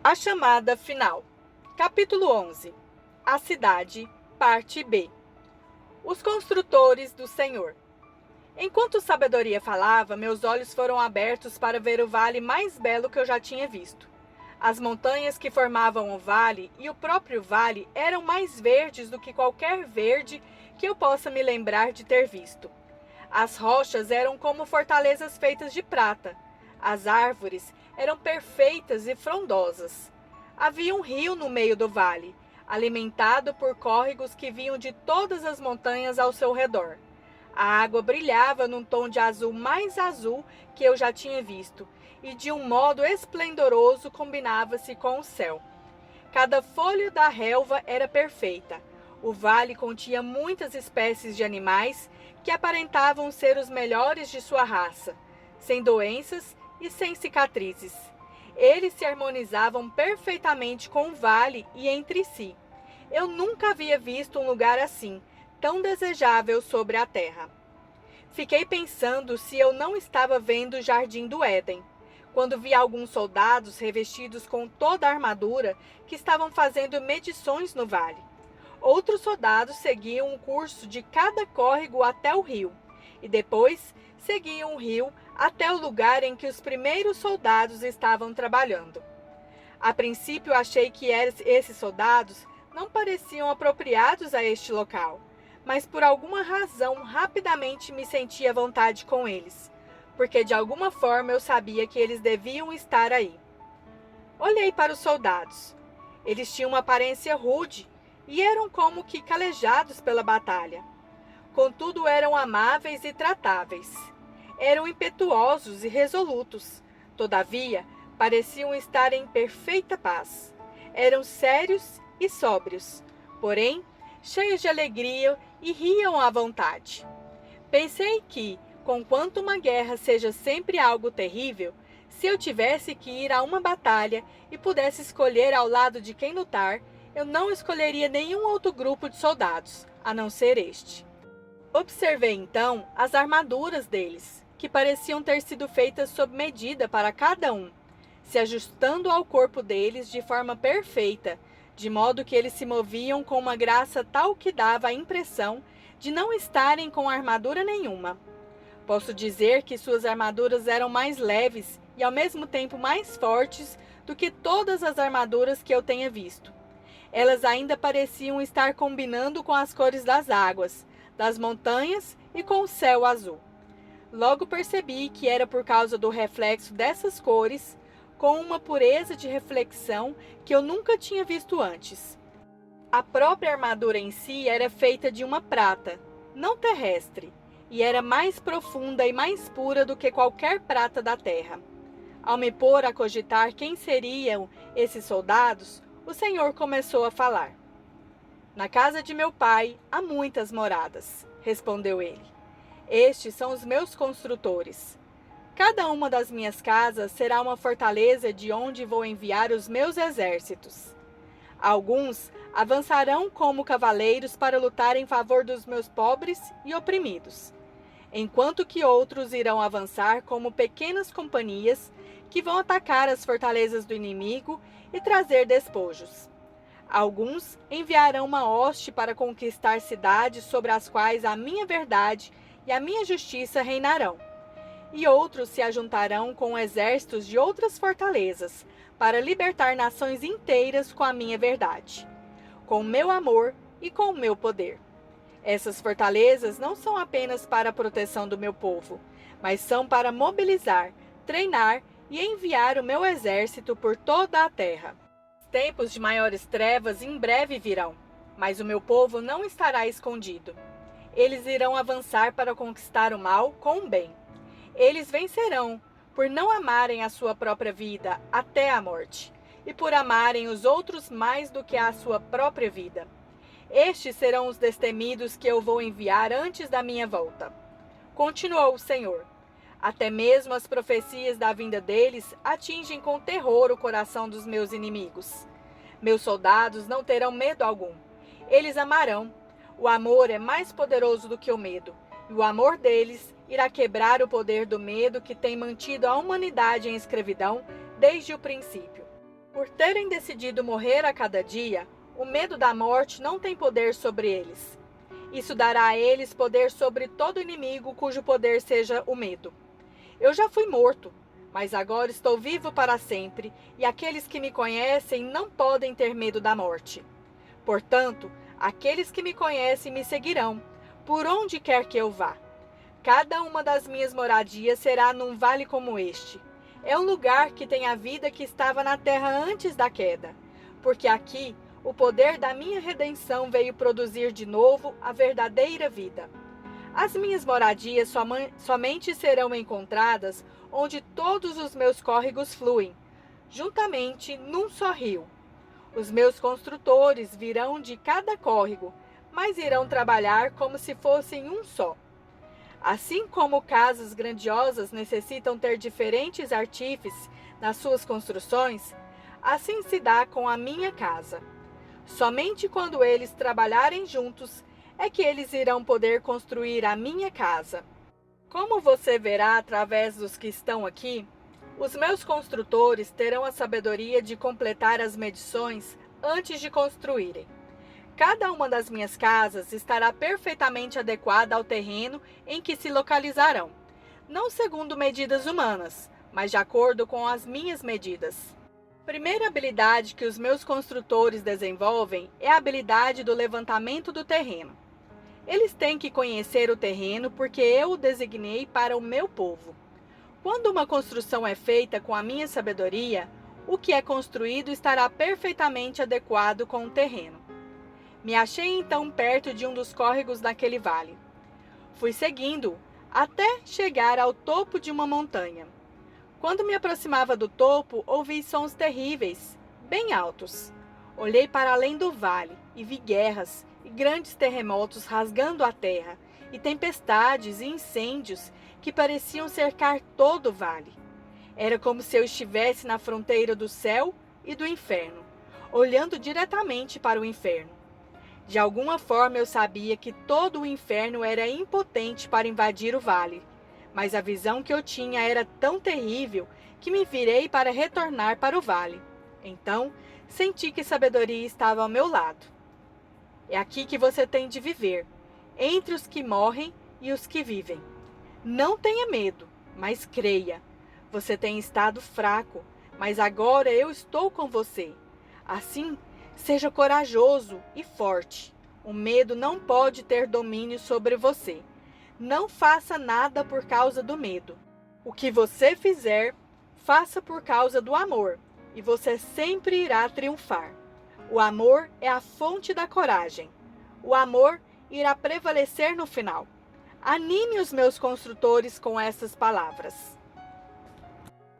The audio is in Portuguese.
A chamada final. Capítulo 11. A cidade, parte B. Os construtores do Senhor. Enquanto sabedoria falava, meus olhos foram abertos para ver o vale mais belo que eu já tinha visto. As montanhas que formavam o vale e o próprio vale eram mais verdes do que qualquer verde que eu possa me lembrar de ter visto. As rochas eram como fortalezas feitas de prata. As árvores eram perfeitas e frondosas. Havia um rio no meio do vale, alimentado por córregos que vinham de todas as montanhas ao seu redor. A água brilhava num tom de azul mais azul que eu já tinha visto, e de um modo esplendoroso combinava-se com o céu. Cada folha da relva era perfeita. O vale continha muitas espécies de animais que aparentavam ser os melhores de sua raça, sem doenças e sem cicatrizes. Eles se harmonizavam perfeitamente com o vale e entre si. Eu nunca havia visto um lugar assim, tão desejável sobre a terra. Fiquei pensando se eu não estava vendo o jardim do Éden, quando vi alguns soldados revestidos com toda a armadura que estavam fazendo medições no vale. Outros soldados seguiam o curso de cada córrego até o rio, e depois seguiam o rio até o lugar em que os primeiros soldados estavam trabalhando. A princípio achei que esses soldados não pareciam apropriados a este local, mas por alguma razão rapidamente me senti à vontade com eles, porque de alguma forma eu sabia que eles deviam estar aí. Olhei para os soldados. Eles tinham uma aparência rude e eram como que calejados pela batalha. Contudo, eram amáveis e tratáveis. Eram impetuosos e resolutos. Todavia, pareciam estar em perfeita paz. Eram sérios e sóbrios, porém, cheios de alegria e riam à vontade. Pensei que, conquanto uma guerra seja sempre algo terrível, se eu tivesse que ir a uma batalha e pudesse escolher ao lado de quem lutar, eu não escolheria nenhum outro grupo de soldados, a não ser este. Observei então as armaduras deles, que pareciam ter sido feitas sob medida para cada um, se ajustando ao corpo deles de forma perfeita, de modo que eles se moviam com uma graça tal que dava a impressão de não estarem com armadura nenhuma. Posso dizer que suas armaduras eram mais leves e ao mesmo tempo mais fortes do que todas as armaduras que eu tenha visto. Elas ainda pareciam estar combinando com as cores das águas, das montanhas e com o céu azul. Logo percebi que era por causa do reflexo dessas cores, com uma pureza de reflexão que eu nunca tinha visto antes. A própria armadura em si era feita de uma prata, não terrestre, e era mais profunda e mais pura do que qualquer prata da terra. Ao me pôr a cogitar quem seriam esses soldados, o Senhor começou a falar. Na casa de meu pai há muitas moradas, respondeu ele. Estes são os meus construtores. Cada uma das minhas casas será uma fortaleza de onde vou enviar os meus exércitos. Alguns avançarão como cavaleiros para lutar em favor dos meus pobres e oprimidos, enquanto que outros irão avançar como pequenas companhias que vão atacar as fortalezas do inimigo e trazer despojos. Alguns enviarão uma hoste para conquistar cidades sobre as quais a minha verdade e a minha justiça reinarão. E outros se ajuntarão com exércitos de outras fortalezas para libertar nações inteiras com a minha verdade, com o meu amor e com o meu poder. Essas fortalezas não são apenas para a proteção do meu povo, mas são para mobilizar, treinar e enviar o meu exército por toda a terra. Tempos de maiores trevas em breve virão, mas o meu povo não estará escondido. Eles irão avançar para conquistar o mal com o bem. Eles vencerão, por não amarem a sua própria vida até a morte, e por amarem os outros mais do que a sua própria vida. Estes serão os destemidos que eu vou enviar antes da minha volta. Continuou o Senhor. Até mesmo as profecias da vinda deles atingem com terror o coração dos meus inimigos. Meus soldados não terão medo algum. Eles amarão. O amor é mais poderoso do que o medo, e o amor deles irá quebrar o poder do medo que tem mantido a humanidade em escravidão desde o princípio. Por terem decidido morrer a cada dia, o medo da morte não tem poder sobre eles. Isso dará a eles poder sobre todo inimigo cujo poder seja o medo. Eu já fui morto, mas agora estou vivo para sempre, e aqueles que me conhecem não podem ter medo da morte. Portanto, aqueles que me conhecem me seguirão, por onde quer que eu vá. Cada uma das minhas moradias será num vale como este. É um lugar que tem a vida que estava na terra antes da queda, porque aqui o poder da minha redenção veio produzir de novo a verdadeira vida. As minhas moradias somente serão encontradas onde todos os meus córregos fluem, juntamente num só rio. Os meus construtores virão de cada córrego, mas irão trabalhar como se fossem um só. Assim como casas grandiosas necessitam ter diferentes artífices nas suas construções, assim se dá com a minha casa. Somente quando eles trabalharem juntos é que eles irão poder construir a minha casa. Como você verá através dos que estão aqui, os meus construtores terão a sabedoria de completar as medições antes de construírem. Cada uma das minhas casas estará perfeitamente adequada ao terreno em que se localizarão, não segundo medidas humanas, mas de acordo com as minhas medidas. A primeira habilidade que os meus construtores desenvolvem é a habilidade do levantamento do terreno. Eles têm que conhecer o terreno porque eu o designei para o meu povo. Quando uma construção é feita com a minha sabedoria, o que é construído estará perfeitamente adequado com o terreno. Me achei então perto de um dos córregos daquele vale. Fui seguindo até chegar ao topo de uma montanha. Quando me aproximava do topo, ouvi sons terríveis, bem altos. Olhei para além do vale e vi guerras e grandes terremotos rasgando a terra, e tempestades e incêndios que pareciam cercar todo o vale. Era como se eu estivesse na fronteira do céu e do inferno, olhando diretamente para o inferno. De alguma forma eu sabia que todo o inferno era impotente para invadir o vale, mas a visão que eu tinha era tão terrível que me virei para retornar para o vale. Então, senti que sabedoria estava ao meu lado. É aqui que você tem de viver, entre os que morrem e os que vivem. Não tenha medo, mas creia. Você tem estado fraco, mas agora eu estou com você. Assim, seja corajoso e forte. O medo não pode ter domínio sobre você. Não faça nada por causa do medo. O que você fizer, faça por causa do amor, e você sempre irá triunfar. O amor é a fonte da coragem. O amor irá prevalecer no final. Anime os meus construtores com essas palavras.